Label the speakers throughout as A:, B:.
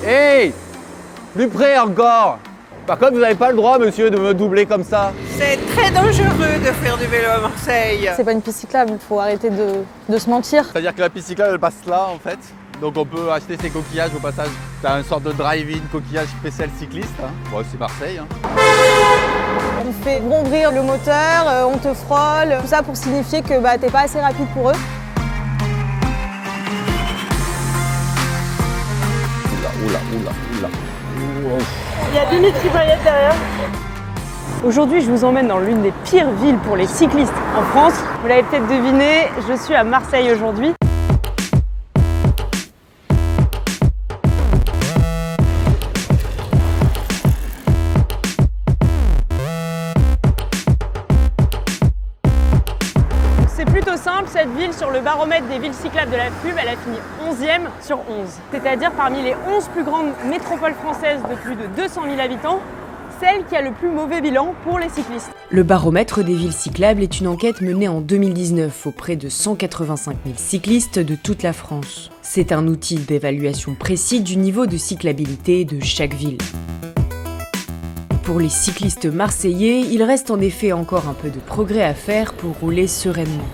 A: Hey! Plus près encore! Par contre, vous n'avez pas le droit, monsieur, de me doubler comme ça.
B: C'est très dangereux de faire du vélo à Marseille.
C: C'est pas une piste cyclable, il faut arrêter de se mentir.
A: C'est-à-dire que la piste cyclable, elle passe là, en fait. Donc on peut acheter ses coquillages au passage. T'as une sorte de drive-in coquillage spécial cycliste. Hein. Bon, c'est Marseille. Hein.
C: On fait bondir le moteur, on te frôle, tout ça pour signifier que t'es pas assez rapide pour eux.
A: Oula.
D: Il y a Dimitri Payet derrière. Aujourd'hui, je vous emmène dans l'une des pires villes pour les cyclistes en France. Vous l'avez peut-être deviné, je suis à Marseille aujourd'hui. C'est plutôt simple, cette ville, sur le baromètre des villes cyclables de la FUB, elle a fini 11e sur 11. C'est-à-dire parmi les 11 plus grandes métropoles françaises de plus de 200 000 habitants, celle qui a le plus mauvais bilan pour les cyclistes.
E: Le baromètre des villes cyclables est une enquête menée en 2019 auprès de 185 000 cyclistes de toute la France. C'est un outil d'évaluation précis du niveau de cyclabilité de chaque ville. Pour les cyclistes marseillais, il reste en effet encore un peu de progrès à faire pour rouler sereinement.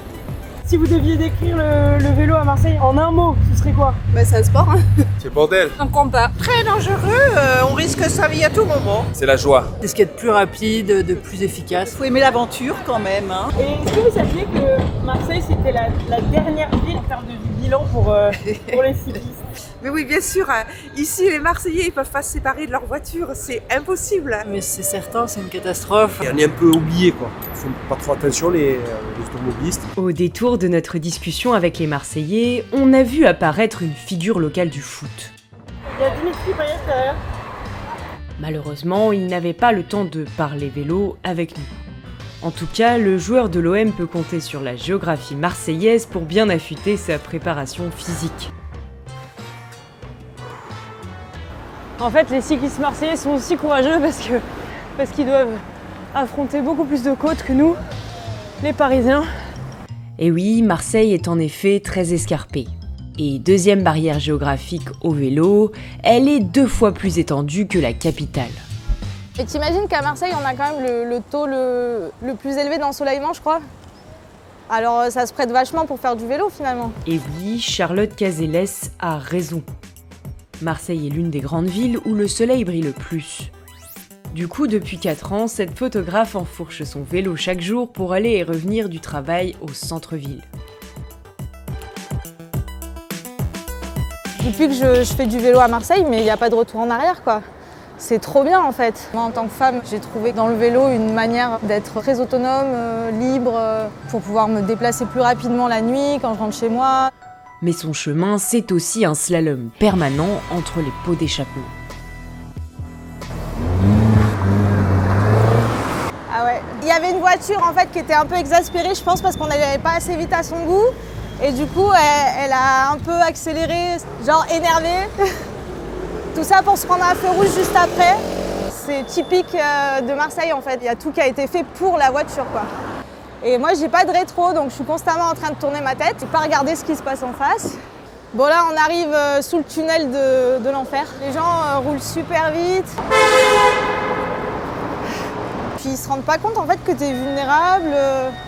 D: Si vous deviez décrire le vélo à Marseille en un mot, ce serait quoi?
C: C'est un sport.
F: C'est le bordel.
C: Un combat.
B: Très dangereux, on risque sa vie à tout moment.
F: C'est la joie.
G: C'est ce qu'il y a de plus rapide, de plus efficace.
B: Faut aimer l'aventure quand même. Hein.
D: Et est-ce que vous saviez que Marseille, c'était la dernière ville en termes de bilan pour les cyclistes?
B: Mais oui, bien sûr, ici les Marseillais ils peuvent pas se séparer de leur voiture, c'est impossible.
G: Mais c'est certain, c'est une catastrophe.
F: Et on est un peu oublié quoi. Ils font pas trop attention les automobilistes.
E: Au détour de notre discussion avec les Marseillais, on a vu apparaître une figure locale du foot.
D: Il y a Dimitri Payet derrière.
E: Malheureusement, il n'avait pas le temps de parler vélo avec nous. En tout cas, le joueur de l'OM peut compter sur la géographie marseillaise pour bien affûter sa préparation physique.
D: En fait, les cyclistes marseillais sont aussi courageux parce qu'ils doivent affronter beaucoup plus de côtes que nous, les Parisiens.
E: Et oui, Marseille est en effet très escarpée. Et deuxième barrière géographique au vélo, elle est 2 fois plus étendue que la capitale.
C: Et t'imagines qu'à Marseille, on a quand même le taux le plus élevé d'ensoleillement, je crois. Alors ça se prête vachement pour faire du vélo finalement.
E: Et oui, Charlotte Cazelles a raison. Marseille est l'une des grandes villes où le soleil brille le plus. Du coup, depuis 4 ans, cette photographe enfourche son vélo chaque jour pour aller et revenir du travail au centre-ville.
C: Depuis que je fais du vélo à Marseille, mais il n'y a pas de retour en arrière quoi. C'est trop bien en fait. Moi en tant que femme, j'ai trouvé dans le vélo une manière d'être très autonome, libre, pour pouvoir me déplacer plus rapidement la nuit quand je rentre chez moi.
E: Mais son chemin, c'est aussi un slalom permanent entre les pots d'échappement.
C: Ah ouais. Il y avait une voiture en fait qui était un peu exaspérée, je pense, parce qu'on n'allait pas assez vite à son goût. Et du coup, elle a un peu accéléré, genre énervée. Tout ça pour se prendre un feu rouge juste après. C'est typique de Marseille en fait. Il y a tout qui a été fait pour la voiture quoi. Et moi, j'ai pas de rétro, donc je suis constamment en train de tourner ma tête et pas regarder ce qui se passe en face. Bon là, on arrive sous le tunnel de l'enfer. Les gens roulent super vite. Puis ils se rendent pas compte en fait que t'es vulnérable.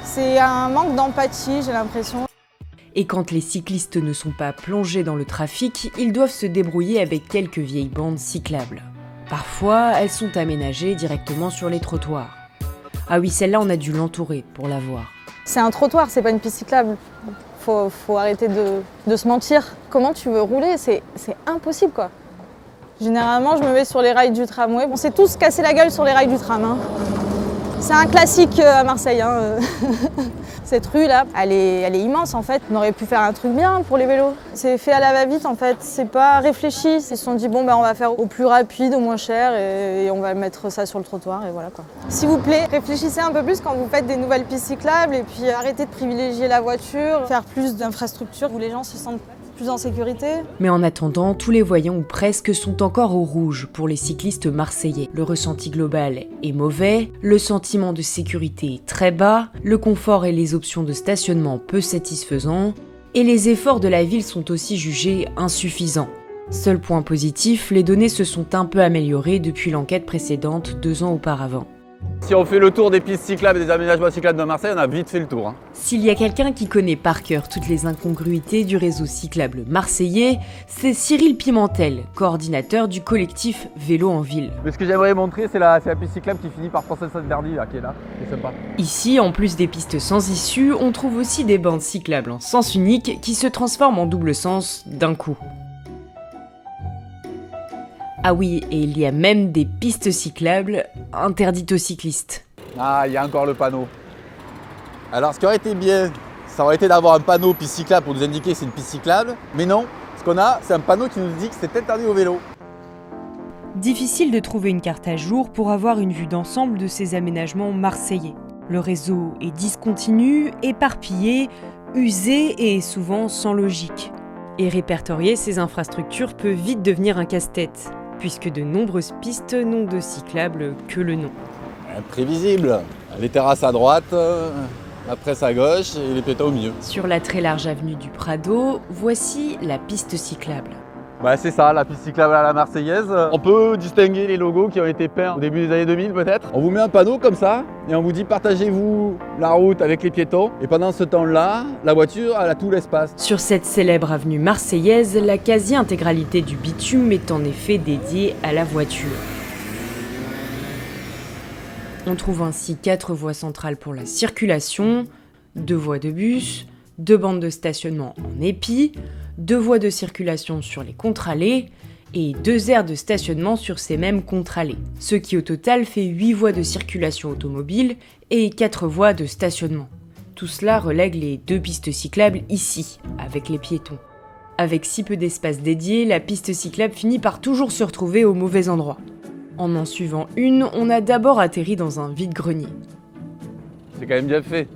C: C'est un manque d'empathie, j'ai l'impression.
E: Et quand les cyclistes ne sont pas plongés dans le trafic, ils doivent se débrouiller avec quelques vieilles bandes cyclables. Parfois, elles sont aménagées directement sur les trottoirs. Ah oui, celle-là, on a dû l'entourer pour la voir.
C: C'est un trottoir, c'est pas une piste cyclable. Faut arrêter de se mentir. Comment tu veux rouler? C'est impossible quoi. Généralement, je me mets sur les rails du tramway. On s'est tous cassé la gueule sur les rails du tram. Hein. C'est un classique à Marseille. Hein. Cette rue-là, elle est immense en fait. On aurait pu faire un truc bien pour les vélos. C'est fait à la va-vite en fait. C'est pas réfléchi. Ils se sont dit bon on va faire au plus rapide, au moins cher et on va mettre ça sur le trottoir et voilà quoi. S'il vous plaît, réfléchissez un peu plus quand vous faites des nouvelles pistes cyclables et puis arrêtez de privilégier la voiture, faire plus d'infrastructures où les gens se sentent plus en sécurité.
E: Mais en attendant, tous les voyants ou presque sont encore au rouge pour les cyclistes marseillais. Le ressenti global est mauvais, le sentiment de sécurité est très bas, le confort et les options de stationnement peu satisfaisants, et les efforts de la ville sont aussi jugés insuffisants. Seul point positif, les données se sont un peu améliorées depuis l'enquête précédente 2 ans auparavant.
A: Si on fait le tour des pistes cyclables et des aménagements cyclables de Marseille, on a vite fait le tour.
E: S'il y a quelqu'un qui connaît par cœur toutes les incongruités du réseau cyclable marseillais, c'est Cyril Pimentel, coordinateur du collectif Vélo en Ville.
A: Mais ce que j'aimerais montrer, c'est la piste cyclable qui finit par Princesse Verdi, là, qui est là, qui est sympa.
E: Ici, en plus des pistes sans issue, on trouve aussi des bandes cyclables en sens unique qui se transforment en double sens d'un coup. Ah oui, et il y a même des pistes cyclables interdites aux cyclistes.
A: Ah, il y a encore le panneau. Alors, ce qui aurait été bien, ça aurait été d'avoir un panneau piste cyclable pour nous indiquer que c'est une piste cyclable. Mais non, ce qu'on a, c'est un panneau qui nous dit que c'est interdit au vélo.
E: Difficile de trouver une carte à jour pour avoir une vue d'ensemble de ces aménagements marseillais. Le réseau est discontinu, éparpillé, usé et souvent sans logique. Et répertorier ces infrastructures peut vite devenir un casse-tête, puisque de nombreuses pistes n'ont de cyclables que le nom.
A: Imprévisible. Les terrasses à droite, la presse à gauche et les piétons au milieu.
E: Sur la très large avenue du Prado, voici la piste cyclable.
A: Bah, c'est ça, la piste cyclable à la Marseillaise. On peut distinguer les logos qui ont été peints au début des années 2000 peut-être. On vous met un panneau comme ça et on vous dit partagez-vous la route avec les piétons. Et pendant ce temps-là, la voiture elle a tout l'espace.
E: Sur cette célèbre avenue marseillaise, la quasi-intégralité du bitume est en effet dédiée à la voiture. On trouve ainsi 4 voies centrales pour la circulation, 2 voies de bus, 2 bandes de stationnement en épi, 2 voies de circulation sur les contre-allées et 2 aires de stationnement sur ces mêmes contre-allées, ce qui au total fait 8 voies de circulation automobile et 4 voies de stationnement. Tout cela relègue les 2 pistes cyclables ici, avec les piétons. Avec si peu d'espace dédié, la piste cyclable finit par toujours se retrouver au mauvais endroit. En suivant une, on a d'abord atterri dans un vide-grenier.
A: C'est quand même bien fait.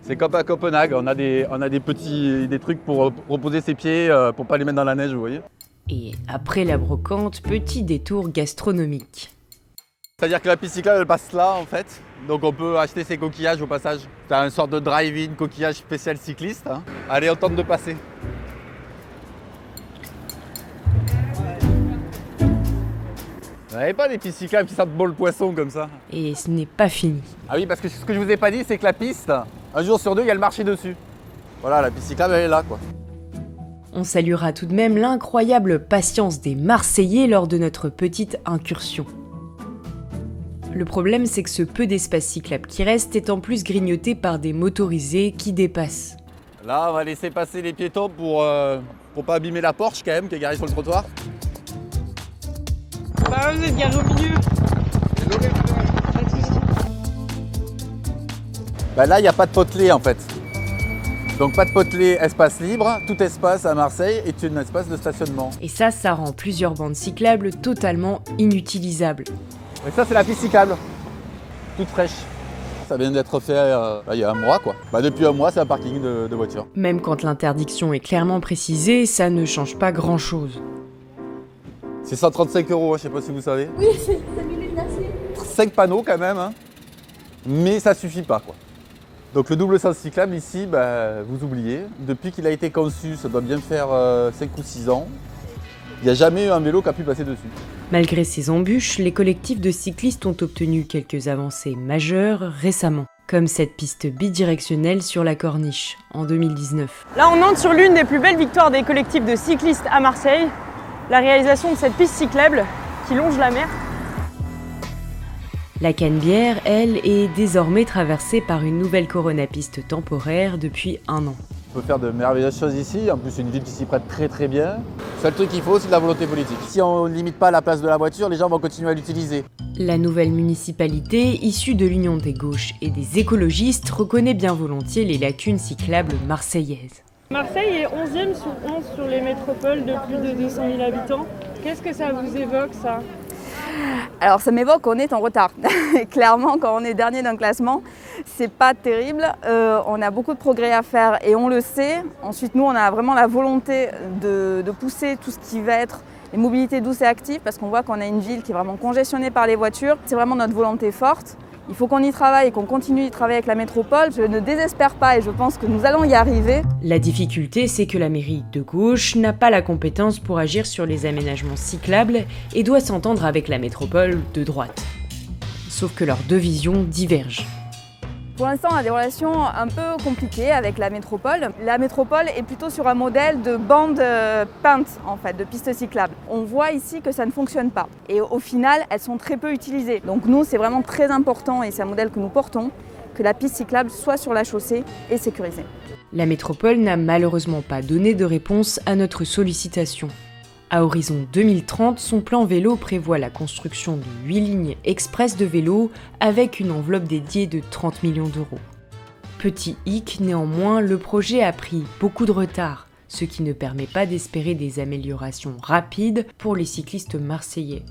A: C'est comme à Copenhague, on a des trucs pour reposer ses pieds, pour pas les mettre dans la neige, vous voyez.
E: Et après la brocante, petit détour gastronomique.
A: C'est-à-dire que la piste cyclable elle passe là en fait, donc on peut acheter ses coquillages au passage. C'est une sorte de drive-in coquillage spécial cycliste. Hein. Allez, on tente de passer. Vous n'avez pas des pistes cyclables qui sentent bon le poisson comme ça?
E: Et ce n'est pas fini.
A: Ah oui, parce que ce que je vous ai pas dit, c'est que la piste, un jour sur 2, il y a le marché dessus. Voilà, la piste cyclable, elle est là, quoi.
E: On saluera tout de même l'incroyable patience des Marseillais lors de notre petite incursion. Le problème, c'est que ce peu d'espace cyclable qui reste est en plus grignoté par des motorisés qui dépassent.
A: Là, on va laisser passer les piétons pour pas abîmer la Porsche, quand même, qui est garée sur le trottoir.
D: Bah vous êtes garé au milieu.
A: Bah là, il n'y a pas de potelet, en fait. Donc pas de potelet, espace libre. Tout espace à Marseille est un espace de stationnement.
E: Et ça rend plusieurs bandes cyclables totalement inutilisables.
A: Et ça, c'est la piste cyclable. Toute fraîche. Ça vient d'être fait il y a un mois, quoi. Bah, depuis un mois, c'est un parking de voitures.
E: Même quand l'interdiction est clairement précisée, ça ne change pas grand-chose.
A: C'est 135 €, je sais pas si vous savez.
H: Oui, c'est
A: 5 panneaux quand même, hein. Mais ça suffit pas, quoi. Donc le double sens cyclable ici, bah, vous oubliez. Depuis qu'il a été conçu, ça doit bien faire 5 ou 6 ans. Il n'y a jamais eu un vélo qui a pu passer dessus.
E: Malgré ces embûches, les collectifs de cyclistes ont obtenu quelques avancées majeures récemment, comme cette piste bidirectionnelle sur la Corniche, en 2019.
D: Là, on entre sur l'une des plus belles victoires des collectifs de cyclistes à Marseille, la réalisation de cette piste cyclable qui longe la mer.
E: La Canebière, elle, est désormais traversée par une nouvelle coronapiste temporaire depuis 1 an.
A: On peut faire de merveilleuses choses ici, en plus c'est une ville qui s'y prête très très bien. Le seul truc qu'il faut, c'est de la volonté politique. Si on ne limite pas la place de la voiture, les gens vont continuer à l'utiliser.
E: La nouvelle municipalité, issue de l'union des gauches et des écologistes, reconnaît bien volontiers les lacunes cyclables marseillaises.
D: Marseille est 11e sur 11 sur les métropoles de plus de 200 000 habitants. Qu'est-ce que ça vous évoque, ça ?
H: Alors ça m'évoque qu'on est en retard. Clairement, quand on est dernier d'un classement, c'est pas terrible. On a beaucoup de progrès à faire et on le sait. Ensuite, nous, on a vraiment la volonté de pousser tout ce qui va être les mobilités douces et actives parce qu'on voit qu'on a une ville qui est vraiment congestionnée par les voitures. C'est vraiment notre volonté forte. Il faut qu'on y travaille et qu'on continue d'y travailler avec la métropole. Je ne désespère pas et je pense que nous allons y arriver.
E: La difficulté, c'est que la mairie de gauche n'a pas la compétence pour agir sur les aménagements cyclables et doit s'entendre avec la métropole de droite. Sauf que leurs deux visions divergent.
H: Pour l'instant, on a des relations un peu compliquées avec la métropole. La métropole est plutôt sur un modèle de bande peinte, en fait, de pistes cyclables. On voit ici que ça ne fonctionne pas. Et au final, elles sont très peu utilisées. Donc nous, c'est vraiment très important, et c'est un modèle que nous portons, que la piste cyclable soit sur la chaussée et sécurisée.
E: La métropole n'a malheureusement pas donné de réponse à notre sollicitation. À horizon 2030, son plan vélo prévoit la construction de 8 lignes express de vélo avec une enveloppe dédiée de 30 millions d'euros. Petit hic, néanmoins, le projet a pris beaucoup de retard, ce qui ne permet pas d'espérer des améliorations rapides pour les cyclistes marseillais.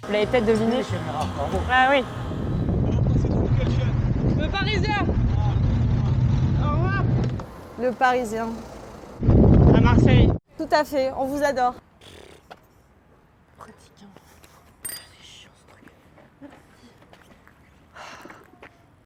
D: Vous l'avez peut-être deviné. Ah oui. Le Parisien. Au revoir.
C: Le Parisien.
D: À Marseille.
C: Tout à fait, on vous adore.